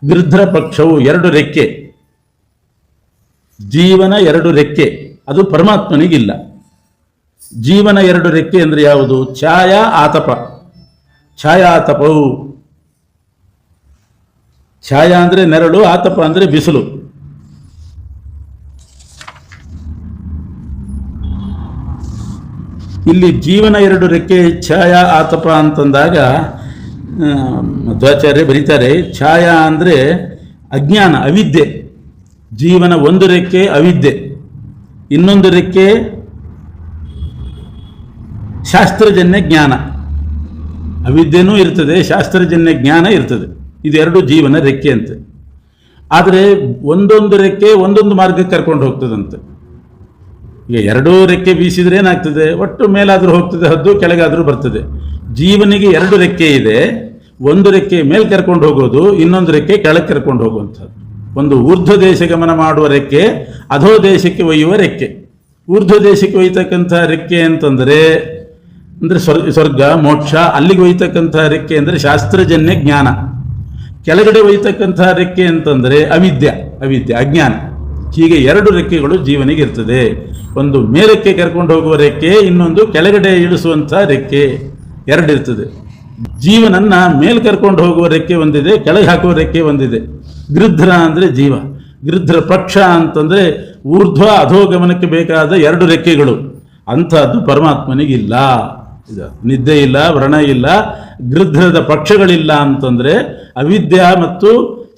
ಗೃಧ್ರ ಪಕ್ಷವು 2 ರೆಕ್ಕೆ, ಜೀವನ 2 ರೆಕ್ಕೆ, ಅದು ಪರಮಾತ್ಮನಿಗಿಲ್ಲ. ಜೀವನ 2 ರೆಕ್ಕೆ ಅಂದರೆ ಯಾವುದು? ಛಾಯಾ ಆತಪ. ಛಾಯಾತಪವು, ಛಾಯಾ ಅಂದರೆ ನೆರಳು, ಆತಪ ಅಂದರೆ ಬಿಸಿಲು. ಇಲ್ಲಿ ಜೀವನ 2 ರೆಕ್ಕೆ, ಛಾಯಾ ಆತಪ ಅಂತಂದಾಗ ಮಧ್ವಾಚಾರ್ಯ ಬರೀತಾರೆ, ಛಾಯಾ ಅಂದರೆ ಅಜ್ಞಾನ, ಅವಿದ್ಯೆ. ಜೀವನ 1 ರೆಕ್ಕೆ ಅವಿದ್ಯೆ, ಇನ್ನೊಂದು ರೆಕ್ಕೆ ಶಾಸ್ತ್ರಜನ್ಯ ಜ್ಞಾನ. ಅವಿದ್ಯೆನೂ ಇರ್ತದೆ, ಶಾಸ್ತ್ರಜನ್ಯ ಜ್ಞಾನ ಇರ್ತದೆ. ಇದೆರಡು ಜೀವನ ರೆಕ್ಕೆ ಅಂತೆ. ಆದರೆ ಒಂದೊಂದು ರೆಕ್ಕೆ ಒಂದೊಂದು ಮಾರ್ಗಕ್ಕೆ ಕರ್ಕೊಂಡು ಹೋಗ್ತದಂತೆ. ಈಗ 2 ರೆಕ್ಕೆ ಬೀಸಿದ್ರೆ ಏನಾಗ್ತದೆ? ಒಟ್ಟು ಮೇಲಾದರೂ ಹೋಗ್ತದೆ ಹದ್ದು, ಕೆಳಗಾದರೂ ಬರ್ತದೆ. ಜೀವನಿಗೆ 2 ರೆಕ್ಕೆ ಇದೆ. ಒಂದು ರೆಕ್ಕೆ ಮೇಲೆ ಕರ್ಕೊಂಡು ಹೋಗೋದು, ಇನ್ನೊಂದು ರೆಕ್ಕೆ ಕೆಳಗೆ ಕರ್ಕೊಂಡು ಹೋಗುವಂಥದ್ದು. ಒಂದು ಊರ್ಧ್ವ ದೇಶ ಗಮನ ಮಾಡುವ ರೆಕ್ಕೆ, ಅಧೋ ದೇಶಕ್ಕೆ ಒಯ್ಯುವ ರೆಕ್ಕೆ. ಊರ್ಧ್ವ ದೇಶಕ್ಕೆ ಒಯ್ಯತಕ್ಕಂಥ ರೆಕ್ಕೆ ಅಂತಂದರೆ ಸ್ವರ್ಗ ಮೋಕ್ಷ, ಅಲ್ಲಿಗೆ ಒಯ್ಯತಕ್ಕಂಥ ರೆಕ್ಕೆ ಅಂದರೆ ಶಾಸ್ತ್ರಜನ್ಯ ಜ್ಞಾನ. ಕೆಳಗಡೆ ಒಯ್ಯತಕ್ಕಂಥ ರೆಕ್ಕೆ ಅಂತಂದರೆ ಅವಿದ್ಯೆ ಅಜ್ಞಾನ. ಹೀಗೆ 2 ರೆಕ್ಕೆಗಳು ಜೀವನಿಗೆ ಇರ್ತದೆ. ಒಂದು ಮೇಲಕ್ಕೆ ಕರ್ಕೊಂಡು ಹೋಗುವ ರೆಕ್ಕೆ, ಇನ್ನೊಂದು ಕೆಳಗಡೆ ಇಳಿಸುವಂಥ ರೆಕ್ಕೆ, 2 ಇರ್ತದೆ. ಜೀವನನ್ನ ಮೇಲ್ ಕರ್ಕೊಂಡು ಹೋಗುವ ರೆಕ್ಕೆ ಒಂದಿದೆ, ಕೆಳಗೆ ಹಾಕುವ ರೆಕ್ಕೆ ಒಂದಿದೆ. ಗೃಧ್ರ ಅಂದರೆ ಜೀವ. ಗೃಧ್ರ ಪಕ್ಷ ಅಂತಂದರೆ ಊರ್ಧ್ವ ಅಧೋಗಮನಕ್ಕೆ ಬೇಕಾದ 2 ರೆಕ್ಕೆಗಳು. ಅಂಥದ್ದು ಪರಮಾತ್ಮನಿಗಿಲ್ಲ. ನಿದ್ದೆ ಇಲ್ಲ, ವ್ರಣ ಇಲ್ಲ, ಗೃಧ್ರದ ಪಕ್ಷಗಳಿಲ್ಲ ಅಂತಂದರೆ ಅವಿದ್ಯಾ ಮತ್ತು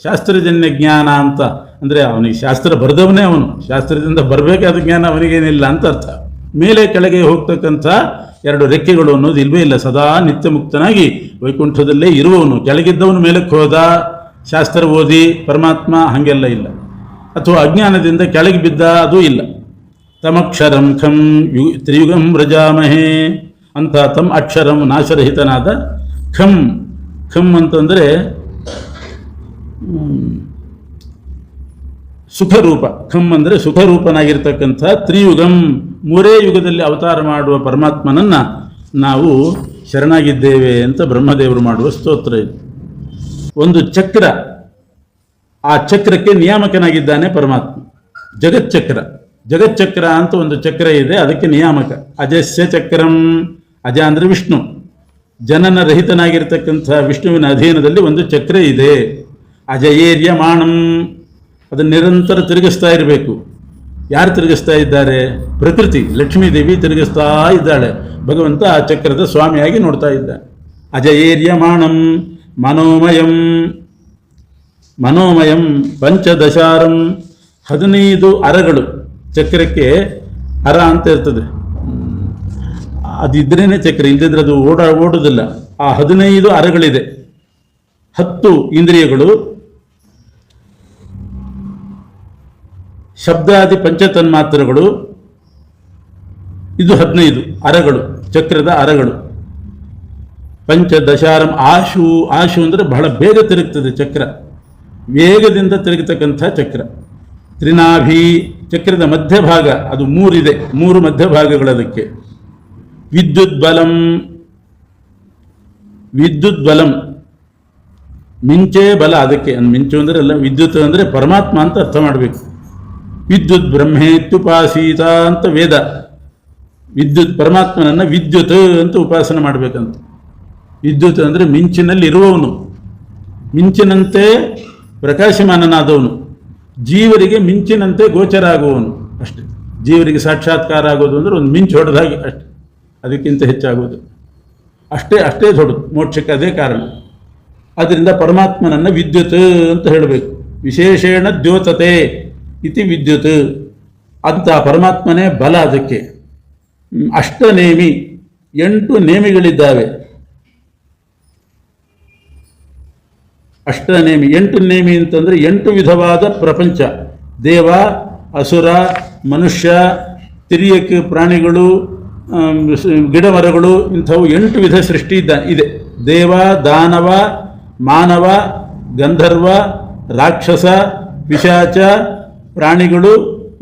ಶಾಸ್ತ್ರಜನ್ಯ ಜ್ಞಾನ ಅಂತ. ಅಂದರೆ ಅವನಿಗೆ ಶಾಸ್ತ್ರ ಬರೆದವನೇ, ಅವನು ಶಾಸ್ತ್ರದಿಂದ ಬರಬೇಕಾದ ಜ್ಞಾನ ಅವನಿಗೇನಿಲ್ಲ ಅಂತ ಅರ್ಥ. ಮೇಲೆ ಕೆಳಗೆ ಹೋಗ್ತಕ್ಕಂಥ 2 ರೆಕ್ಕೆಗಳು ಅನ್ನೋದು ಇಲ್ವೇ ಇಲ್ಲ. ಸದಾ ನಿತ್ಯ ಮುಕ್ತನಾಗಿ ವೈಕುಂಠದಲ್ಲೇ ಇರುವವನು. ಕೆಳಗಿದ್ದವನು ಮೇಲಕ್ಕೆ ಹೋದ, ಶಾಸ್ತ್ರ ಓದಿ ಪರಮಾತ್ಮ, ಹಾಗೆಲ್ಲ ಇಲ್ಲ. ಅಥವಾ ಅಜ್ಞಾನದಿಂದ ಕೆಳಗೆ ಬಿದ್ದ, ಅದೂ ಇಲ್ಲ. ತಮಕ್ಷರಂ ಖಂ ತ್ರಿಯುಗಂ ವ್ರಜಾಮಹೇ ಅಂತ ತಮ್ ಅಕ್ಷರಂ ನಾಶರಹಿತನಾದ ಖಂ. ಖಂ ಅಂತಂದರೆ ಸುಖರೂಪ. ಖಂ ಅಂದರೆ ಸುಖರೂಪನಾಗಿರ್ತಕ್ಕಂಥ ತ್ರಿಯುಗಂ, 3 ಯುಗದಲ್ಲಿ ಅವತಾರ ಮಾಡುವ ಪರಮಾತ್ಮನನ್ನು ನಾವು ಶರಣಾಗಿದ್ದೇವೆ ಅಂತ ಬ್ರಹ್ಮದೇವರು ಮಾಡುವ ಸ್ತೋತ್ರ ಇದು. ಒಂದು ಚಕ್ರ, ಆ ಚಕ್ರಕ್ಕೆ ನಿಯಾಮಕನಾಗಿದ್ದಾನೆ ಪರಮಾತ್ಮ. ಜಗಚ್ಚಕ್ರ ಅಂತ ಒಂದು ಚಕ್ರ ಇದೆ, ಅದಕ್ಕೆ ನಿಯಾಮಕ. ಅಜಸ್ಯ ಚಕ್ರಂ, ಅಜ ಅಂದರೆ ವಿಷ್ಣು, ಜನನ ರಹಿತನಾಗಿರ್ತಕ್ಕಂಥ ವಿಷ್ಣುವಿನ ಅಧೀನದಲ್ಲಿ ಒಂದು ಚಕ್ರ ಇದೆ. ಅಜಯೇರ್ಯಮಾಣಂ, ಅದನ್ನು ನಿರಂತರ ತಿರುಗಿಸ್ತಾ ಇರಬೇಕು. ಯಾರು ತಿರುಗಿಸ್ತಾ ಇದ್ದಾರೆ? ಪ್ರಕೃತಿ, ಲಕ್ಷ್ಮೀದೇವಿ ತಿರುಗಿಸ್ತಾ ಇದ್ದಾಳೆ. ಭಗವಂತ ಆ ಚಕ್ರದ ಸ್ವಾಮಿಯಾಗಿ ನೋಡ್ತಾ ಇದ್ದಾನೆ. ಅಜಯೇರ್ಯಮಾಣಂ ಮನೋಮಯಂ ಪಂಚದಶಾರಂ, 15 ಅರಗಳು. ಚಕ್ರಕ್ಕೆ ಅರ ಅಂತ ಇರ್ತದೆ, ಅದಿದ್ರೇನೆ ಚಕ್ರ, ಇಲ್ಲದಿದ್ರೆ ಅದು ಓಡುವುದಿಲ್ಲ. ಆ 15 ಅರಗಳಿದೆ. 10 ಇಂದ್ರಿಯಗಳು, ಶಬ್ದಾದಿ ಪಂಚತನ್ಮಾತ್ರಗಳು, ಇದು 15 ಅರಗಳು, ಚಕ್ರದ ಅರಗಳು. ಪಂಚದಶಾರಂ ಆಶು ಅಂದರೆ ಬಹಳ ಬೇಗ ತಿರುಗ್ತದೆ ಚಕ್ರ, ವೇಗದಿಂದ ತಿರುಗತಕ್ಕಂಥ ಚಕ್ರ. ತ್ರಿನಾಭಿ, ಚಕ್ರದ ಮಧ್ಯಭಾಗ, ಅದು 3 ಇದೆ, 3 ಮಧ್ಯಭಾಗಗಳದಕ್ಕೆ. ವಿದ್ಯುತ್ ಬಲಂ, ಮಿಂಚೆ ಬಲ ಅದಕ್ಕೆ. ಮಿಂಚು ಅಂದರೆ ಅಲ್ಲ, ವಿದ್ಯುತ್ ಅಂದರೆ ಪರಮಾತ್ಮ ಅಂತ ಅರ್ಥ ಮಾಡಬೇಕು. ವಿದ್ಯುತ್ ಬ್ರಹ್ಮೇತ್ಯುಪಾಸೀತ ಅಂತ ವೇದ. ವಿದ್ಯುತ್ ಪರಮಾತ್ಮನನ್ನು ವಿದ್ಯುತ್ ಅಂತ ಉಪಾಸನೆ ಮಾಡಬೇಕಂತ. ವಿದ್ಯುತ್ ಅಂದರೆ ಮಿಂಚಿನಲ್ಲಿ ಇರುವವನು, ಮಿಂಚಿನಂತೆ ಪ್ರಕಾಶಮಾನನಾದವನು, ಜೀವರಿಗೆ ಮಿಂಚಿನಂತೆ ಗೋಚರ ಆಗುವವನು ಅಷ್ಟೆ. ಜೀವರಿಗೆ ಸಾಕ್ಷಾತ್ಕಾರ ಆಗೋದು ಅಂದರೆ ಒಂದು ಮಿಂಚು ಹೊಡೆದಾಗಿ ಅಷ್ಟೆ, ಅದಕ್ಕಿಂತ ಹೆಚ್ಚಾಗೋದು ಅಷ್ಟೇ ದೊಡ್ಡದು. ಮೋಕ್ಷಕ್ಕೆ ಅದೇ ಕಾರಣ. ಆದ್ದರಿಂದ ಪರಮಾತ್ಮನನ್ನು ವಿದ್ಯುತ್ ಅಂತ ಹೇಳಬೇಕು. ವಿಶೇಷೇಣ ದ್ಯೋತತೆ ಇತಿ ವಿದ್ಯುತ್ ಅಂತ ಪರಮಾತ್ಮನೇ ಬಲ. ಅದಕ್ಕೆ ಅಷ್ಟನೇಮಿ, 8 ನೇಮಿಗಳಿದ್ದಾವೆ. ಅಷ್ಟನೇಮಿ, 8 ನೇಮಿ ಅಂತಂದರೆ 8 ವಿಧವಾದ ಪ್ರಪಂಚ. ದೇವ, ಅಸುರ, ಮನುಷ್ಯ, ತಿರ್ಯಕ್ ಪ್ರಾಣಿಗಳು, ಗಿಡಮರಗಳು, ಇಂಥವು 8 ವಿಧ ಸೃಷ್ಟಿ ಇದೆ. ದೇವ, ದಾನವ, ಮಾನವ, ಗಂಧರ್ವ, ರಾಕ್ಷಸ, ಪಿಶಾಚ, ಪ್ರಾಣಿಗಳು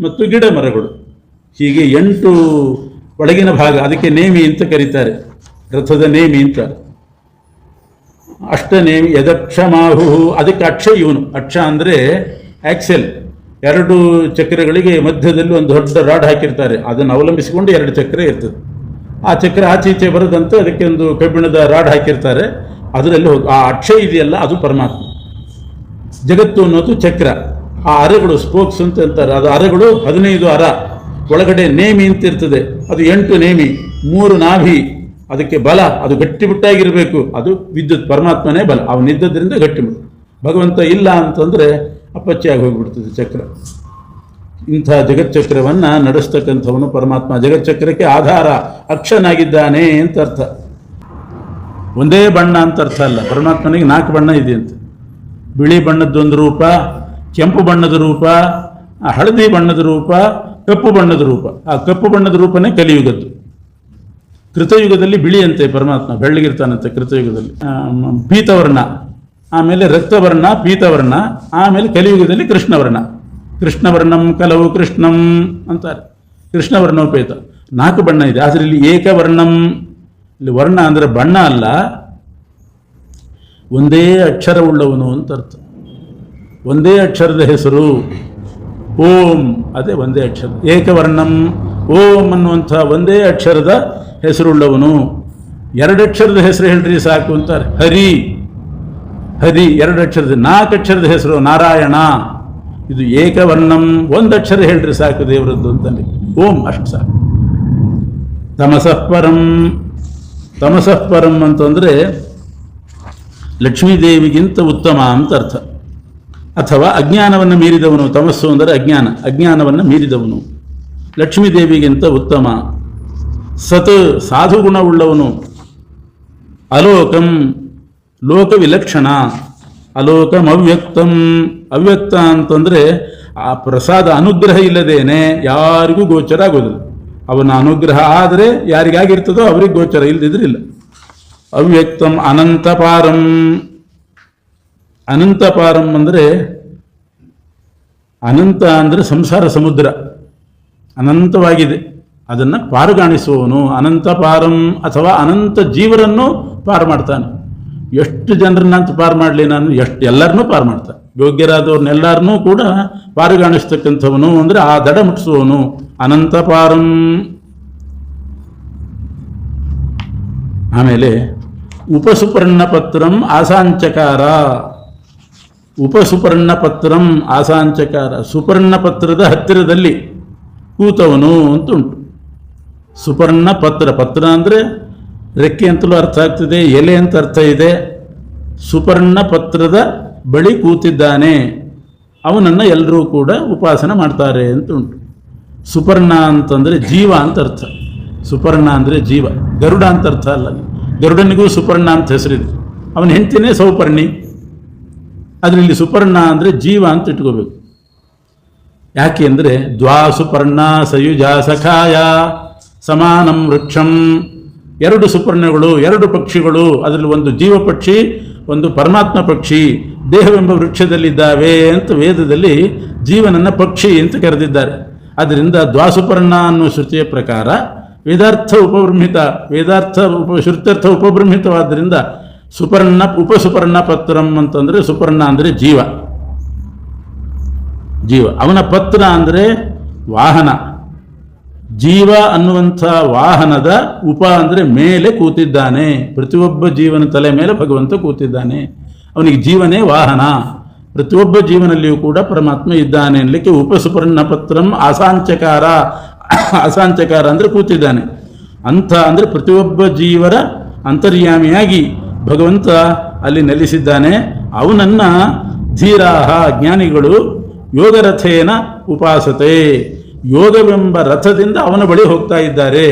ಮತ್ತು ಗಿಡಮರಗಳು. ಹೀಗೆ 8 ಒಳಗಿನ ಭಾಗ. ಅದಕ್ಕೆ ನೇಮಿ ಅಂತ ಕರೀತಾರೆ, ರಥದ ನೇಮಿ ಅಂತ. ಅಷ್ಟನೇಮಿ ಯದಕ್ಷಮಾಹು, ಅದಕ್ಕೆ ಅಕ್ಷ ಇವನು. ಅಕ್ಷ ಅಂದರೆ ಆಕ್ಸೆಲ್, ಎರಡು ಚಕ್ರಗಳಿಗೆ ಮಧ್ಯದಲ್ಲಿ ಒಂದು ದೊಡ್ಡ ರಾಡ್ ಹಾಕಿರ್ತಾರೆ, ಅದನ್ನು ಅವಲಂಬಿಸಿಕೊಂಡು ಎರಡು ಚಕ್ರ ಇರ್ತದೆ. ಆ ಚಕ್ರ ಆಚೀಚೆ ಬರದಂತೆ ಅದಕ್ಕೆ ಒಂದು ಕಬ್ಬಿಣದ ರಾಡ್ ಹಾಕಿರ್ತಾರೆ, ಅದರಲ್ಲಿ ಆ ಅಕ್ಷ ಇದೆಯಲ್ಲ ಅದು ಪರಮಾತ್ಮ. ಜಗತ್ತು ಅನ್ನೋದು ಚಕ್ರ, ಆ ಅರೆಗಳು ಸ್ಪೋಕ್ಸ್ ಅಂತ ಅಂತಾರೆ, ಅದು ಅರೆಗಳು 15 ಅರ, ಒಳಗಡೆ ನೇಮಿ ಅಂತ ಇರ್ತದೆ, ಅದು 8 ನೇಮಿ, 3 ನಾಭಿ, ಅದಕ್ಕೆ ಬಲ, ಅದು ಗಟ್ಟಿಮುಟ್ಟಾಗಿರಬೇಕು, ಅದು ವಿದ್ಯುತ್, ಪರಮಾತ್ಮನೇ ಬಲ, ಅವನಿದ್ದದ್ರಿಂದ ಗಟ್ಟಿಮುಟ್ಟು. ಭಗವಂತ ಇಲ್ಲ ಅಂತಂದರೆ ಅಪ್ಪಚ್ಚಿಯಾಗಿ ಹೋಗಿಬಿಡ್ತದೆ ಚಕ್ರ. ಇಂಥ ಜಗಚ್ಚಕ್ರವನ್ನು ನಡೆಸ್ತಕ್ಕಂಥವನು ಪರಮಾತ್ಮ. ಜಗಚ್ಚಕ್ರಕ್ಕೆ ಆಧಾರ ಅಕ್ಷನಾಗಿದ್ದಾನೆ ಅಂತ ಅರ್ಥ. ಒಂದೇ ಬಣ್ಣ ಅಂತ ಅರ್ಥ ಅಲ್ಲ, ಪರಮಾತ್ಮನಿಗೆ 4 ಬಣ್ಣ ಇದೆ ಅಂತ. ಬಿಳಿ ಬಣ್ಣದ್ದೊಂದು ರೂಪ, ಕೆಂಪು ಬಣ್ಣದ ರೂಪ, ಹಳದಿ ಬಣ್ಣದ ರೂಪ, ಕಪ್ಪು ಬಣ್ಣದ ರೂಪ. ಆ ಕಪ್ಪು ಬಣ್ಣದ ರೂಪನೇ ಕಲಿಯುಗದ್ದು. ಕೃತಯುಗದಲ್ಲಿ ಬಿಳಿ ಅಂತೆ ಪರಮಾತ್ಮ, ಬೆಳ್ಳಗಿರ್ತಾನಂತೆ ಕೃತಯುಗದಲ್ಲಿ. ಪೀತವರ್ಣ, ಆಮೇಲೆ ರಕ್ತವರ್ಣ, ಪೀತವರ್ಣ, ಆಮೇಲೆ ಕಲಿಯುಗದಲ್ಲಿ ಕೃಷ್ಣವರ್ಣ. ಕೃಷ್ಣವರ್ಣಂ ಕಲವು ಕೃಷ್ಣಂ ಅಂತಾರೆ, ಕೃಷ್ಣವರ್ಣೋಪೇತ. 4 ಬಣ್ಣ ಇದೆ. ಆದರೆ ಇಲ್ಲಿ ಏಕವರ್ಣಂ, ಇಲ್ಲಿ ವರ್ಣ ಅಂದರೆ ಬಣ್ಣ ಅಲ್ಲ, ಒಂದೇ ಅಕ್ಷರವುಳ್ಳವನು ಅಂತ ಅರ್ಥ. ಒಂದೇ ಅಕ್ಷರದ ಹೆಸರು ಓಂ, ಅದೇ ಒಂದೇ ಅಕ್ಷರ. ಏಕವರ್ಣಂ ಓಂ ಅನ್ನುವಂಥ ಒಂದೇ ಅಕ್ಷರದ ಹೆಸರುಳ್ಳವನು. 2 ಅಕ್ಷರದ ಹೆಸರು ಹೇಳ್ರಿ ಸಾಕು ಅಂತಾರೆ. ಹರಿ, ಹರಿ 2 ಅಕ್ಷರದ. 4 ಅಕ್ಷರದ ಹೆಸರು ನಾರಾಯಣ. ಇದು ಏಕವರ್ಣಂ, 1 ಅಕ್ಷರ ಹೇಳ್ರಿ ಸಾಕು ದೇವರದ್ದು ಅಂತಲ್ಲಿ, ಓಂ ಅಷ್ಟು ಸಾಕು. ತಮಸಃಪರಂ, ತಮಸಃಪರಂ ಅಂತಂದರೆ ಲಕ್ಷ್ಮೀದೇವಿಗಿಂತ ಉತ್ತಮ ಅಂತ ಅರ್ಥ. ಅಥವಾ ಅಜ್ಞಾನವನ್ನು ಮೀರಿದವನು. ತಮಸ್ಸು ಅಂದರೆ ಅಜ್ಞಾನ, ಅಜ್ಞಾನವನ್ನು ಮೀರಿದವನು. ಲಕ್ಷ್ಮೀದೇವಿಗಿಂತ ಉತ್ತಮ. ಸತ್, ಸಾಧುಗುಣವುಳ್ಳವನು. ಅಲೋಕಂ, ಲೋಕ ವಿಲಕ್ಷಣ. ಅಲೋಕಂ ಅವ್ಯಕ್ತಂ, ಅವ್ಯಕ್ತ ಅಂತಂದರೆ ಆ ಪ್ರಸಾದ ಅನುಗ್ರಹ ಇಲ್ಲದೇನೆ ಯಾರಿಗೂ ಗೋಚರ ಆಗೋದಿಲ್ಲ. ಅವನ ಅನುಗ್ರಹ ಆದರೆ ಯಾರಿಗಾಗಿರ್ತದೋ ಅವ್ರಿಗೆ ಗೋಚರ, ಇಲ್ಲದಿದ್ರಿಲ್ಲ. ಅವ್ಯಕ್ತಂ ಅನಂತಪಾರಂ, ಅನಂತಪಾರಂ ಅಂದರೆ ಅನಂತ ಅಂದರೆ ಸಂಸಾರ ಸಮುದ್ರ ಅನಂತವಾಗಿದೆ, ಅದನ್ನು ಪಾರುಗಾಣಿಸುವವನು. ಅನಂತಪಾರಂ ಅಥವಾ ಅನಂತ ಜೀವರನ್ನು ಪಾರು ಮಾಡ್ತಾನೆ. ಎಷ್ಟು ಜನರನ್ನಂತ ಪಾರು ಮಾಡಲಿ ನಾನು, ಎಲ್ಲರನ್ನೂ ಪಾರು ಮಾಡ್ತಾನೆ. ಯೋಗ್ಯರಾದವ್ರನ್ನೆಲ್ಲರನ್ನೂ ಕೂಡ ಪಾರುಗಾಣಿಸ್ತಕ್ಕಂಥವನು ಅಂದರೆ ಆ ದಡ ಮುಟ್ಟಿಸುವವನು. ಅನಂತಪಾರಂ. ಆಮೇಲೆ ಉಪಸುಪರ್ಣ ಪತ್ರಂ ಆಸಾಂಚಕಾರ. ಉಪಸುಪರ್ಣ ಪತ್ರಂ ಆಸಾಂಚಕಾರ, ಸುಪರ್ಣ ಪತ್ರದ ಹತ್ತಿರದಲ್ಲಿ ಕೂತವನು ಅಂತ ಉಂಟು. ಸುಪರ್ಣ ಪತ್ರ, ಪತ್ರ ಅಂದರೆ ರೆಕ್ಕೆ ಅಂತಲೂ ಅರ್ಥ ಆಗ್ತದೆ, ಎಲೆ ಅಂತ ಅರ್ಥ ಇದೆ. ಸುಪರ್ಣ ಪತ್ರದ ಬಳಿ ಕೂತಿದ್ದಾನೆ, ಅವನನ್ನು ಎಲ್ಲರೂ ಕೂಡ ಉಪಾಸನೆ ಮಾಡ್ತಾರೆ ಅಂತ ಉಂಟು. ಸುಪರ್ಣ ಅಂತಂದರೆ ಜೀವ ಅಂತ ಅರ್ಥ. ಸುಪರ್ಣ ಅಂದರೆ ಜೀವ, ಗರುಡ ಅಂತ ಅರ್ಥ ಅಲ್ಲ. ಗರುಡನಿಗೂ ಸುಪರ್ಣ ಅಂತ ಹೆಸರಿದೆ, ಅವನ ಹೆಂಡತಿನೇ ಸೌಪರ್ಣಿ. ಅದರಲ್ಲಿ ಸುಪರ್ಣ ಅಂದರೆ ಜೀವ ಅಂತ ಇಟ್ಕೋಬೇಕು. ಯಾಕೆ ಅಂದರೆ ದ್ವಾಸುಪರ್ಣ ಸಯುಜ ಸಖಾಯ ಸಮಾನಂ ವೃಕ್ಷಂ. 2 ಸುಪರ್ಣಗಳು, 2 ಪಕ್ಷಿಗಳು, ಅದರಲ್ಲಿ ಒಂದು ಜೀವ ಪಕ್ಷಿ, ಒಂದು ಪರಮಾತ್ಮ ಪಕ್ಷಿ ದೇಹವೆಂಬ ವೃಕ್ಷದಲ್ಲಿದ್ದಾವೆ ಅಂತ ವೇದದಲ್ಲಿ ಜೀವನನ್ನು ಪಕ್ಷಿ ಅಂತ ಕರೆದಿದ್ದಾರೆ. ಆದ್ದರಿಂದ ದ್ವಾಸುಪರ್ಣ ಅನ್ನುವ ಶ್ರುತಿಯ ಪ್ರಕಾರ ವೇದಾರ್ಥ ಉಪಬ್ರಹ್ಮಿತ, ವೇದಾರ್ಥ ಶ್ರುತ್ಯರ್ಥ ಉಪಬ್ರಹ್ಮಿತವಾದ್ದರಿಂದ ಸುಪರ್ಣ ಉಪಸುಪರ್ಣ ಪತ್ರಂ ಅಂತಂದರೆ ಸುಪರ್ಣ ಅಂದರೆ ಜೀವ, ಜೀವ. ಅವನ ಪತ್ರ ಅಂದರೆ ವಾಹನ. ಜೀವ ಅನ್ನುವಂಥ ವಾಹನದ ಉಪ ಅಂದರೆ ಮೇಲೆ ಕೂತಿದ್ದಾನೆ. ಪ್ರತಿಯೊಬ್ಬ ಜೀವನ ತಲೆ ಮೇಲೆ ಭಗವಂತ ಕೂತಿದ್ದಾನೆ, ಅವನಿಗೆ ಜೀವನೇ ವಾಹನ. ಪ್ರತಿಯೊಬ್ಬ ಜೀವನಲ್ಲಿಯೂ ಕೂಡ ಪರಮಾತ್ಮ ಇದ್ದಾನೆ ಅನ್ನಲಿಕ್ಕೆ ಉಪಸುಪರ್ಣ ಪತ್ರಂ ಆಸಾಂಚಕಾರ. ಆಸಾಂಚಕಾರ ಅಂದರೆ ಕೂತಿದ್ದಾನೆ ಅಂಥ, ಅಂದರೆ ಪ್ರತಿಯೊಬ್ಬ ಜೀವರ ಅಂತರ್ಯಾಮಿಯಾಗಿ ಭಗವಂತ ಅಲ್ಲಿ ನೆಲೆಸಿದ್ದಾನೆ. ಅವನನ್ನು ಧೀರಾಹ ಜ್ಞಾನಿಗಳು ಯೋಗರಥೇನ ಉಪಾಸತೆ, ಯೋಗವೆಂಬ ರಥದಿಂದ ಅವನ ಬಳಿ ಹೋಗ್ತಾ ಇದ್ದಾರೆ.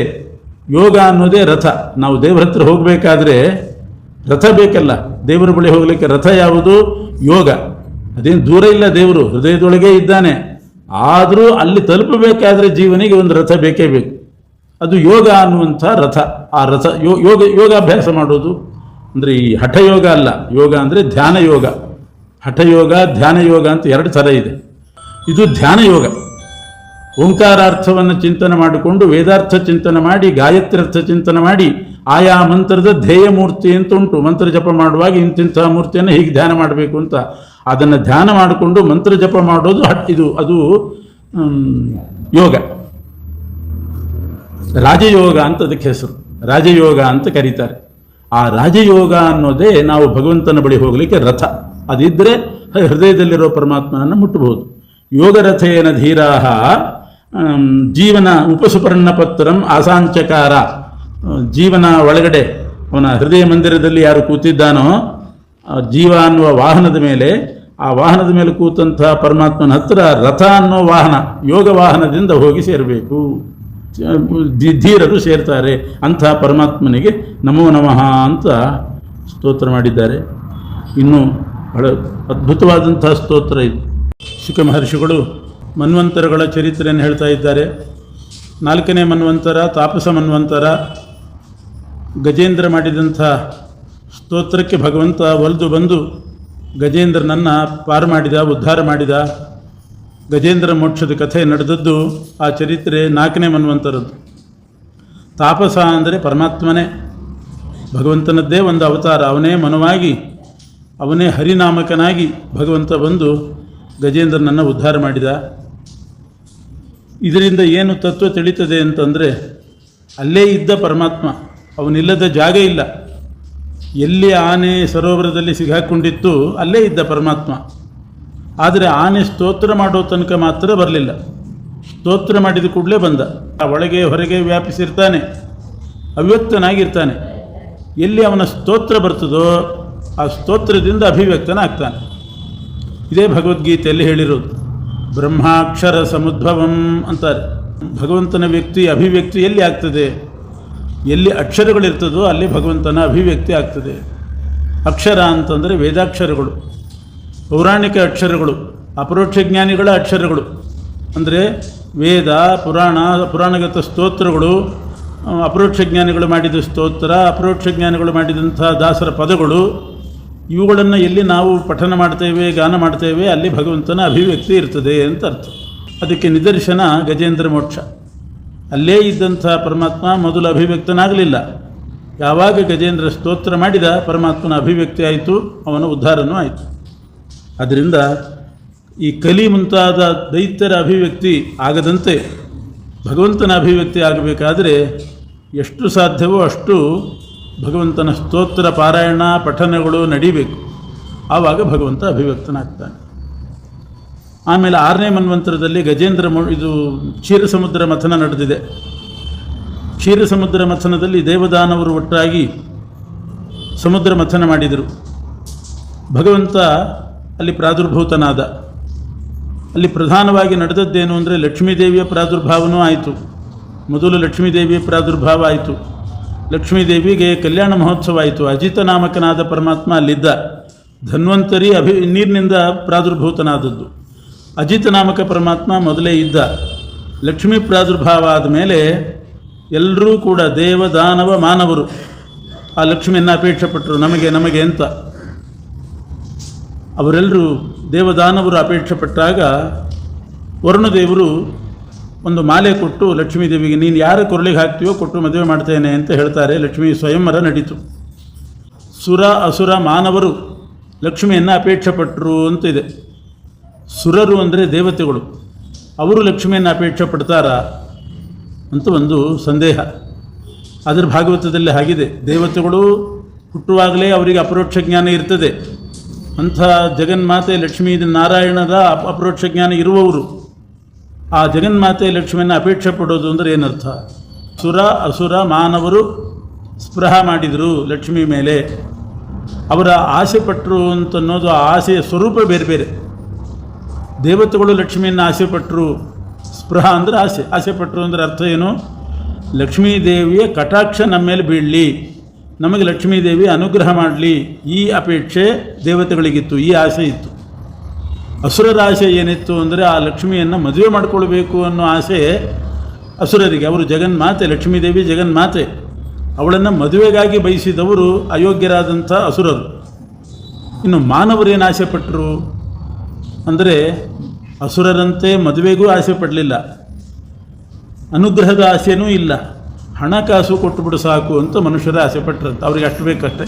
ಯೋಗ ಅನ್ನೋದೇ ರಥ. ನಾವು ದೇವರ ಹತ್ರ ಹೋಗಬೇಕಾದ್ರೆ ರಥ ಬೇಕಲ್ಲ, ದೇವರ ಬಳಿ ಹೋಗಲಿಕ್ಕೆ ರಥ ಯಾವುದು? ಯೋಗ. ಅದೇನು ದೂರ ಇಲ್ಲ, ದೇವರು ಹೃದಯದೊಳಗೆ ಇದ್ದಾನೆ. ಆದರೂ ಅಲ್ಲಿ ತಲುಪಬೇಕಾದ್ರೆ ಜೀವನಿಗೆ ಒಂದು ರಥ ಬೇಕೇ ಬೇಕು, ಅದು ಯೋಗ ಅನ್ನುವಂಥ ರಥ. ಆ ರಥ ಯೋಗಾಭ್ಯಾಸ ಮಾಡೋದು ಅಂದರೆ ಈ ಹಠಯೋಗ ಅಲ್ಲ. ಯೋಗ ಅಂದರೆ ಧ್ಯಾನ ಯೋಗ. ಹಠಯೋಗ ಧ್ಯಾನ ಯೋಗ ಅಂತ 2 ಥರ ಇದೆ. ಇದು ಧ್ಯಾನ ಯೋಗ. ಓಂಕಾರಾರ್ಥವನ್ನು ಚಿಂತನೆ ಮಾಡಿಕೊಂಡು ವೇದಾರ್ಥ ಚಿಂತನೆ ಮಾಡಿ ಗಾಯತ್ರಿ ಅರ್ಥ ಚಿಂತನೆ ಮಾಡಿ ಆಯಾ ಮಂತ್ರದ ಧ್ಯೇಯ ಮೂರ್ತಿ ಅಂತ ಉಂಟು. ಮಂತ್ರ ಜಪ ಮಾಡುವಾಗ ಇಂತಿಂಥ ಮೂರ್ತಿಯನ್ನು ಹೀಗೆ ಧ್ಯಾನ ಮಾಡಬೇಕು ಅಂತ, ಅದನ್ನು ಧ್ಯಾನ ಮಾಡಿಕೊಂಡು ಮಂತ್ರ ಜಪ ಮಾಡೋದು ಅದು ಯೋಗ, ರಾಜಯೋಗ ಅಂತ ಅದಕ್ಕೆ ಹೆಸರು. ರಾಜಯೋಗ ಅಂತ ಕರೀತಾರೆ. ಆ ರಾಜಯೋಗ ಅನ್ನೋದೇ ನಾವು ಭಗವಂತನ ಬಳಿ ಹೋಗಲಿಕ್ಕೆ ರಥ. ಅದಿದ್ದರೆ ಹೃದಯದಲ್ಲಿರೋ ಪರಮಾತ್ಮನನ್ನು ಮುಟ್ಟಬಹುದು. ಯೋಗರಥೇನ ಧೀರಾಹ ಜೀವನ ಉಪಸುಪರ್ಣ ಪತ್ರಂ ಆಸಾಂಚಕಾರ. ಜೀವನ ಒಳಗಡೆ ಅವನ ಹೃದಯ ಮಂದಿರದಲ್ಲಿ ಯಾರು ಕೂತಿದ್ದಾನೋ ಜೀವ ಅನ್ನುವ ವಾಹನದ ಮೇಲೆ, ಆ ವಾಹನದ ಮೇಲೆ ಕೂತಂಥ ಪರಮಾತ್ಮನ ಹತ್ರ ರಥ ಅನ್ನೋ ವಾಹನ, ಯೋಗ ವಾಹನದಿಂದ ಹೋಗಿ ಸೇರಬೇಕು. ಧೀರರು ಸೇರ್ತಾರೆ. ಅಂಥ ಪರಮಾತ್ಮನಿಗೆ ನಮೋ ನಮಃ ಅಂತ ಸ್ತೋತ್ರ ಮಾಡಿದ್ದಾರೆ. ಇನ್ನು ಬಹಳ ಅದ್ಭುತವಾದಂಥ ಸ್ತೋತ್ರ ಇದು. ಶುಕ ಮಹರ್ಷಿಗಳು ಮನ್ವಂತರಗಳ ಚರಿತ್ರೆಯನ್ನು ಹೇಳ್ತಾ ಇದ್ದಾರೆ. 4ನೇ ಮನ್ವಂತರ ತಾಪಸ ಮನ್ವಂತರ. ಗಜೇಂದ್ರ ಮಾಡಿದಂಥ ಸ್ತೋತ್ರಕ್ಕೆ ಭಗವಂತ ಒಲಿದು ಬಂದು ಗಜೇಂದ್ರನನ್ನು ಪಾರು ಮಾಡಿದ, ಉದ್ಧಾರ ಮಾಡಿದ. ಗಜೇಂದ್ರ ಮೋಕ್ಷದ ಕಥೆ ನಡೆದದ್ದು ಆ ಚರಿತ್ರೆ 4ನೇ ಮನ್ವಂತರದ್ದು. ತಾಪಸ ಅಂದರೆ ಪರಮಾತ್ಮನೇ, ಭಗವಂತನದ್ದೇ ಒಂದು ಅವತಾರ. ಅವನೇ ಮನುವಾಗಿ, ಅವನೇ ಹರಿನಾಮಕನಾಗಿ ಭಗವಂತ ಬಂದು ಗಜೇಂದ್ರನನ್ನು ಉದ್ಧಾರ ಮಾಡಿದ. ಇದರಿಂದ ಏನು ತತ್ವ ತಿಳಿತದೆ ಅಂತಂದರೆ, ಅಲ್ಲೇ ಇದ್ದ ಪರಮಾತ್ಮ, ಅವನಿಲ್ಲದ ಜಾಗ ಇಲ್ಲ. ಎಲ್ಲಿ ಆನೆ ಸರೋವರದಲ್ಲಿ ಸಿಗಾಕೊಂಡಿತ್ತು ಅಲ್ಲೇ ಇದ್ದ ಪರಮಾತ್ಮ. ಆದರೆ ಆನೆ ಸ್ತೋತ್ರ ಮಾಡೋ ತನಕ ಮಾತ್ರ ಬರಲಿಲ್ಲ. ಸ್ತೋತ್ರ ಮಾಡಿದ ಕೂಡಲೇ ಬಂದ. ಆ ಒಳಗೆ ಹೊರಗೆ ವ್ಯಾಪಿಸಿರ್ತಾನೆ, ಅವ್ಯಕ್ತನಾಗಿರ್ತಾನೆ. ಎಲ್ಲಿ ಅವನ ಸ್ತೋತ್ರ ಬರ್ತದೋ ಆ ಸ್ತೋತ್ರದಿಂದ ಅಭಿವ್ಯಕ್ತನಾಗ್ತಾನೆ. ಇದೇ ಭಗವದ್ಗೀತೆಯಲ್ಲಿ ಹೇಳಿರೋದು. ಬ್ರಹ್ಮಾಕ್ಷರ ಸಮುದ್ಭವಂ ಅಂತಾರೆ. ಭಗವಂತನ ಅಭಿವ್ಯಕ್ತಿ ಎಲ್ಲಿ ಆಗ್ತದೆ? ಎಲ್ಲಿ ಅಕ್ಷರಗಳಿರ್ತದೋ ಅಲ್ಲಿ ಭಗವಂತನ ಅಭಿವ್ಯಕ್ತಿ ಆಗ್ತದೆ. ಅಕ್ಷರ ಅಂತಂದರೆ ವೇದಾಕ್ಷರಗಳು, ಪೌರಾಣಿಕ ಅಕ್ಷರಗಳು, ಅಪರೋಕ್ಷ ಜ್ಞಾನಿಗಳ ಅಕ್ಷರಗಳು. ಅಂದರೆ ವೇದ, ಪುರಾಣಗತ ಸ್ತೋತ್ರಗಳು, ಅಪರೋಕ್ಷ ಜ್ಞಾನಿಗಳು ಮಾಡಿದ ಸ್ತೋತ್ರ, ಅಪರೋಕ್ಷ ಜ್ಞಾನಿಗಳು ಮಾಡಿದಂಥ ದಾಸರ ಪದಗಳು, ಇವುಗಳನ್ನು ಎಲ್ಲಿ ನಾವು ಪಠನ ಮಾಡ್ತೇವೆ, ಗಾನ ಮಾಡ್ತೇವೆ, ಅಲ್ಲಿ ಭಗವಂತನ ಅಭಿವ್ಯಕ್ತಿ ಇರ್ತದೆ ಅಂತ ಅರ್ಥ. ಅದಕ್ಕೆ ನಿದರ್ಶನ ಗಜೇಂದ್ರ ಮೋಕ್ಷ. ಅಲ್ಲೇ ಇದ್ದಂಥ ಪರಮಾತ್ಮ ಮೊದಲು ಅಭಿವ್ಯಕ್ತನಾಗಲಿಲ್ಲ. ಯಾವಾಗ ಗಜೇಂದ್ರ ಸ್ತೋತ್ರ ಮಾಡಿದ ಪರಮಾತ್ಮನ ಅಭಿವ್ಯಕ್ತಿ ಆಯಿತು, ಅವನ ಉದ್ಧಾರನೂ ಆಯಿತು. ಅದರಿಂದ ಈ ಕಲಿ ಮುಂತಾದ ದೈತ್ಯರ ಅಭಿವ್ಯಕ್ತಿ ಆಗದಂತೆ ಭಗವಂತನ ಅಭಿವ್ಯಕ್ತಿ ಆಗಬೇಕಾದರೆ ಎಷ್ಟು ಸಾಧ್ಯವೋ ಅಷ್ಟು ಭಗವಂತನ ಸ್ತೋತ್ರ ಪಾರಾಯಣ ಪಠನಗಳು ನಡಿಬೇಕು. ಆವಾಗ ಭಗವಂತ ಅಭಿವ್ಯಕ್ತನಾಗ್ತಾನೆ. ಆಮೇಲೆ 6ನೇ ಮನ್ವಂತರದಲ್ಲಿ ಗಜೇಂದ್ರ ಇದು ಕ್ಷೀರಸಮುದ್ರ ಮಥನ ನಡೆದಿದೆ. ಕ್ಷೀರಸಮುದ್ರ ಮಥನದಲ್ಲಿ ದೇವದಾನವರು ಒಟ್ಟಾಗಿ ಸಮುದ್ರ ಮಥನ ಮಾಡಿದರು. ಭಗವಂತ ಅಲ್ಲಿ ಪ್ರಾದುರ್ಭೂತನಾದ. ಅಲ್ಲಿ ಪ್ರಧಾನವಾಗಿ ನಡೆದದ್ದೇನು ಅಂದರೆ ಲಕ್ಷ್ಮೀದೇವಿಯ ಪ್ರಾದುರ್ಭಾವನೂ ಆಯಿತು. ಮೊದಲು ಲಕ್ಷ್ಮೀದೇವಿಯ ಪ್ರಾದುರ್ಭಾವ ಆಯಿತು. ಲಕ್ಷ್ಮೀದೇವಿಗೆ ಕಲ್ಯಾಣ ಮಹೋತ್ಸವ ಆಯಿತು. ಅಜಿತ ನಾಮಕನಾದ ಪರಮಾತ್ಮ ಅಲ್ಲಿದ್ದ. ಧನ್ವಂತರಿ ನೀರಿನಿಂದ ಪ್ರಾದುರ್ಭೂತನಾದದ್ದು. ಅಜಿತ ನಾಮಕ ಪರಮಾತ್ಮ ಮೊದಲೇ ಇದ್ದ. ಲಕ್ಷ್ಮೀ ಪ್ರಾದುರ್ಭಾವ ಆದ ಮೇಲೆ ಎಲ್ಲರೂ ಕೂಡ ದೇವ ದಾನವ ಮಾನವರು ಆ ಲಕ್ಷ್ಮಿಯನ್ನು ಅಪೇಕ್ಷೆ ಪಟ್ಟರು. ನಮಗೆ ಅಂತ ಅವರೆಲ್ಲರೂ ದೇವದಾನವರು ಅಪೇಕ್ಷೆ ಪಟ್ಟಾಗ ವರುಣದೇವರು ಒಂದು ಮಾಲೆ ಕೊಟ್ಟು ಲಕ್ಷ್ಮೀದೇವಿಗೆ, ನೀನು ಯಾರ ಕೊರಳಿಗೆ ಹಾಕ್ತೀವೋ ಕೊಟ್ಟು ಮದುವೆ ಮಾಡ್ತೇನೆ ಅಂತ ಹೇಳ್ತಾರೆ. ಲಕ್ಷ್ಮೀ ಸ್ವಯಂವರ ನಡೀತು. ಸುರ ಅಸುರ ಮಾನವರು ಲಕ್ಷ್ಮಿಯನ್ನು ಅಪೇಕ್ಷೆ ಪಟ್ಟರು ಅಂತಿದೆ. ಸುರರು ಅಂದರೆ ದೇವತೆಗಳು, ಅವರು ಲಕ್ಷ್ಮಿಯನ್ನು ಅಪೇಕ್ಷೆ ಪಡ್ತಾರಾ ಅಂತ ಒಂದು ಸಂದೇಹ. ಅದರ ಭಾಗವತದಲ್ಲಿ ಆಗಿದೆ. ದೇವತೆಗಳು ಹುಟ್ಟುವಾಗಲೇ ಅವರಿಗೆ ಅಪರೋಕ್ಷ ಜ್ಞಾನ ಇರ್ತದೆ. ಅಂಥ ಜಗನ್ಮಾತೆ ಲಕ್ಷ್ಮೀ ನಾರಾಯಣದ ಅಪರೋಕ್ಷ ಜ್ಞಾನ ಇರುವವರು ಆ ಜಗನ್ಮಾತೆ ಲಕ್ಷ್ಮಿಯನ್ನು ಅಪೇಕ್ಷೆ ಪಡೋದು ಅಂದರೆ ಏನರ್ಥ? ಸುರ ಅಸುರ ಮಾನವರು ಸ್ಪೃಹ ಮಾಡಿದರು ಲಕ್ಷ್ಮಿ ಮೇಲೆ. ಅವರ ಆಸೆ ಪಟ್ಟರು ಅಂತನ್ನೋದು ಆ ಆಸೆಯ ಸ್ವರೂಪ ಬೇರೆ ಬೇರೆ. ದೇವತೆಗಳು ಲಕ್ಷ್ಮಿಯನ್ನು ಆಸೆ ಪಟ್ಟರು. ಸ್ಪೃಹ ಅಂದರೆ ಆಸೆ ಪಟ್ಟರು ಅಂದರೆ ಅರ್ಥ ಏನು? ಲಕ್ಷ್ಮೀದೇವಿಯ ಕಟಾಕ್ಷ ನಮ್ಮ ಮೇಲೆ ಬೀಳಲಿ, ನಮಗೆ ಲಕ್ಷ್ಮೀದೇವಿ ಅನುಗ್ರಹ ಮಾಡಲಿ, ಈ ಅಪೇಕ್ಷೆ ದೇವತೆಗಳಿಗಿತ್ತು, ಈ ಆಸೆ ಇತ್ತು. ಅಸುರರ ಆಸೆ ಏನಿತ್ತು ಅಂದರೆ ಆ ಲಕ್ಷ್ಮಿಯನ್ನು ಮದುವೆ ಮಾಡಿಕೊಳ್ಬೇಕು ಅನ್ನೋ ಆಸೆ ಅಸುರರಿಗೆ. ಅವರು ಜಗನ್ಮಾತೆ, ಲಕ್ಷ್ಮೀದೇವಿ ಜಗನ್ಮಾತೆ, ಅವಳನ್ನು ಮದುವೆಗಾಗಿ ಬಯಸಿದವರು ಅಯೋಗ್ಯರಾದಂಥ ಅಸುರರು. ಇನ್ನು ಮಾನವರೇನು ಆಸೆ ಪಟ್ಟರು ಅಂದರೆ ಅಸುರರಂತೆ ಮದುವೆಗೂ ಆಸೆ ಪಡಲಿಲ್ಲ, ಅನುಗ್ರಹದ ಆಸೆಯೂ ಇಲ್ಲ. ಹಣಕಾಸು ಕೊಟ್ಟುಬಿಡು ಸಾಕು ಅಂತ ಮನುಷ್ಯರು ಆಸೆ ಪಟ್ಟರಂತ. ಅವ್ರಿಗೆ ಅಷ್ಟು ಬೇಕಷ್ಟೆ.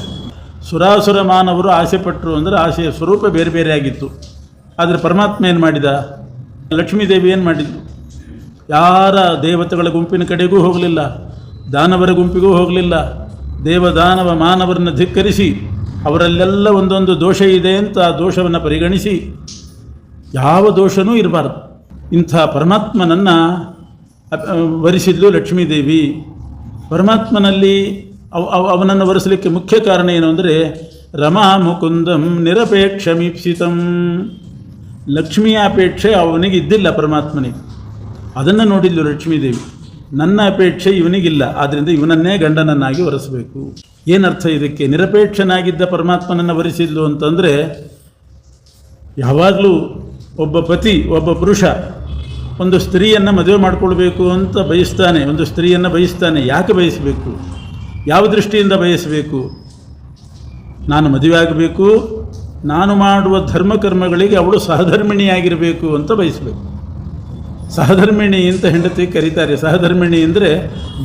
ಸುರಾಸುರ ಮಾನವರು ಆಸೆ ಪಟ್ಟರು ಅಂದರೆ ಆಸೆಯ ಸ್ವರೂಪ ಬೇರೆ ಬೇರೆ ಆಗಿತ್ತು. ಆದರೆ ಪರಮಾತ್ಮ ಏನು ಮಾಡಿದ? ಲಕ್ಷ್ಮೀದೇವಿ ಏನು ಮಾಡಿದ್ದು? ಯಾರ ದೇವತೆಗಳ ಗುಂಪಿನ ಕಡೆಗೂ ಹೋಗಲಿಲ್ಲ, ದಾನವರ ಗುಂಪಿಗೂ ಹೋಗಲಿಲ್ಲ. ದೇವದಾನವ ಮಾನವರನ್ನು ಧಿಕ್ಕರಿಸಿ ಅವರಲ್ಲೆಲ್ಲ ಒಂದೊಂದು ದೋಷ ಇದೆ ಅಂತ ಆ ದೋಷವನ್ನು ಪರಿಗಣಿಸಿ ಯಾವ ದೋಷನೂ ಇರಬಾರ್ದು ಇಂಥ ಪರಮಾತ್ಮನನ್ನು ವರಿಸಿದ್ಲು ಲಕ್ಷ್ಮೀದೇವಿ. ಪರಮಾತ್ಮನಲ್ಲಿ ಅವನನ್ನು ವರಿಸಲಿಕ್ಕೆ ಮುಖ್ಯ ಕಾರಣ ಏನು ಅಂದರೆ ರಮಾ ಮುಕುಂದಂ ನಿರಪೇಕ್ಷಮೀಪ್ಸಿತಂ. ಲಕ್ಷ್ಮಿಯ ಅಪೇಕ್ಷೆ ಅವನಿಗೆ ಇದ್ದಿಲ್ಲ ಪರಮಾತ್ಮನಿಗೆ. ಅದನ್ನು ನೋಡಿದ್ಲು ಲಕ್ಷ್ಮೀದೇವಿ. ನನ್ನ ಅಪೇಕ್ಷೆ ಇವನಿಗಿಲ್ಲ, ಆದ್ದರಿಂದ ಇವನನ್ನೇ ಗಂಡನನ್ನಾಗಿ ವರಿಸಬೇಕು. ಏನರ್ಥ ಇದಕ್ಕೆ? ನಿರಪೇಕ್ಷನಾಗಿದ್ದ ಪರಮಾತ್ಮನನ್ನು ವರಿಸಿದ್ಲು ಅಂತಂದರೆ, ಯಾವಾಗಲೂ ಒಬ್ಬ ಪತಿ, ಒಬ್ಬ ಪುರುಷ ಒಂದು ಸ್ತ್ರೀಯನ್ನು ಮದುವೆ ಮಾಡಿಕೊಳ್ಬೇಕು ಅಂತ ಬಯಸ್ತಾನೆ, ಒಂದು ಸ್ತ್ರೀಯನ್ನು ಬಯಸ್ತಾನೆ. ಯಾಕೆ ಬಯಸಬೇಕು? ಯಾವ ದೃಷ್ಟಿಯಿಂದ ಬಯಸಬೇಕು? ನಾನು ಮದುವೆ ಆಗಬೇಕು, ನಾನು ಮಾಡುವ ಧರ್ಮಕರ್ಮಗಳಿಗೆ ಅವಳು ಸಹಧರ್ಮಿಣಿಯಾಗಿರಬೇಕು ಅಂತ ಬಯಸಬೇಕು. ಸಹಧರ್ಮಿಣಿ ಅಂತ ಹೆಂಡತಿ ಕರೀತಾರೆ. ಸಹಧರ್ಮಿಣಿ ಅಂದರೆ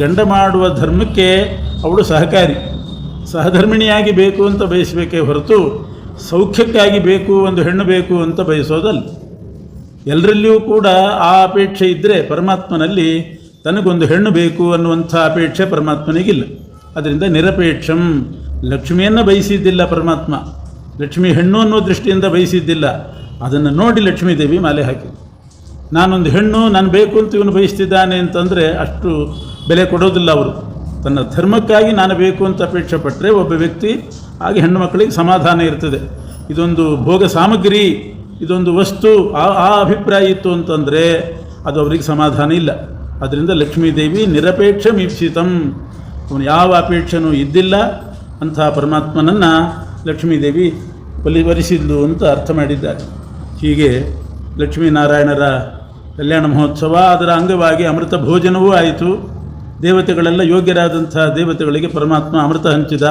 ಗಂಡ ಮಾಡುವ ಧರ್ಮಕ್ಕೆ ಅವಳು ಸಹಕಾರಿ. ಸಹಧರ್ಮಿಣಿಯಾಗಿ ಬೇಕು ಅಂತ ಬಯಸಬೇಕೇ ಹೊರತು ಸೌಖ್ಯಕ್ಕಾಗಿ ಬೇಕು, ಒಂದು ಹೆಣ್ಣು ಬೇಕು ಅಂತ ಬಯಸೋದಲ್ಲ. ಎಲ್ಲರಲ್ಲಿಯೂ ಕೂಡ ಆ ಅಪೇಕ್ಷೆ ಇದ್ದರೆ ಪರಮಾತ್ಮನಲ್ಲಿ ತನಗೊಂದು ಹೆಣ್ಣು ಬೇಕು ಅನ್ನುವಂಥ ಅಪೇಕ್ಷೆ ಪರಮಾತ್ಮನಿಗಿಲ್ಲ. ಅದರಿಂದ ನಿರಪೇಕ್ಷಂ. ಲಕ್ಷ್ಮಿಯನ್ನು ಬಯಸಿದ್ದಿಲ್ಲ ಪರಮಾತ್ಮ, ಲಕ್ಷ್ಮಿ ಹೆಣ್ಣು ಅನ್ನೋ ದೃಷ್ಟಿಯಿಂದ ಬಯಸಿದ್ದಿಲ್ಲ. ಅದನ್ನು ನೋಡಿ ಲಕ್ಷ್ಮೀದೇವಿ ಮಾಲೆ ಹಾಕಿ, ನಾನೊಂದು ಹೆಣ್ಣು, ನಾನು ಬೇಕು ಅಂತ ಇವನು ಬಯಸ್ತಿದ್ದಾನೆ ಅಂತಂದರೆ ಅಷ್ಟು ಬೆಲೆ ಕೊಡೋದಿಲ್ಲ ಅವರು. ತನ್ನ ಧರ್ಮಕ್ಕಾಗಿ ನಾನು ಬೇಕು ಅಂತ ಅಪೇಕ್ಷೆ ಪಟ್ಟರೆ ಒಬ್ಬ ವ್ಯಕ್ತಿ ಹಾಗೆ ಹೆಣ್ಣು ಮಕ್ಕಳಿಗೆ ಸಮಾಧಾನ ಇರ್ತದೆ. ಇದೊಂದು ಭೋಗ ಸಾಮಗ್ರಿ, ಇದೊಂದು ವಸ್ತು, ಆ ಅಭಿಪ್ರಾಯ ಇತ್ತು ಅಂತಂದರೆ ಅದು ಅವರಿಗೆ ಸಮಾಧಾನ ಇಲ್ಲ. ಅದರಿಂದ ಲಕ್ಷ್ಮೀದೇವಿ ನಿರಪೇಕ್ಷ ಮೀಪ್ಸಿತಂ, ಅವನು ಯಾವ ಅಪೇಕ್ಷೆನೂ ಇದ್ದಿಲ್ಲ. ಅಂಥ ಪರಮಾತ್ಮನನ್ನು ಲಕ್ಷ್ಮೀದೇವಿ ವರಿಸಿದ್ಲು ಅಂತ ಅರ್ಥ ಮಾಡಿದ್ದಾರೆ. ಹೀಗೆ ಲಕ್ಷ್ಮೀನಾರಾಯಣರ ಕಲ್ಯಾಣ ಮಹೋತ್ಸವ, ಅದರ ಅಂಗವಾಗಿ ಅಮೃತ ಭೋಜನವೂ ಆಯಿತು. ದೇವತೆಗಳೆಲ್ಲ ಯೋಗ್ಯರಾದಂಥ ದೇವತೆಗಳಿಗೆ ಪರಮಾತ್ಮ ಅಮೃತ ಹಂಚಿದ.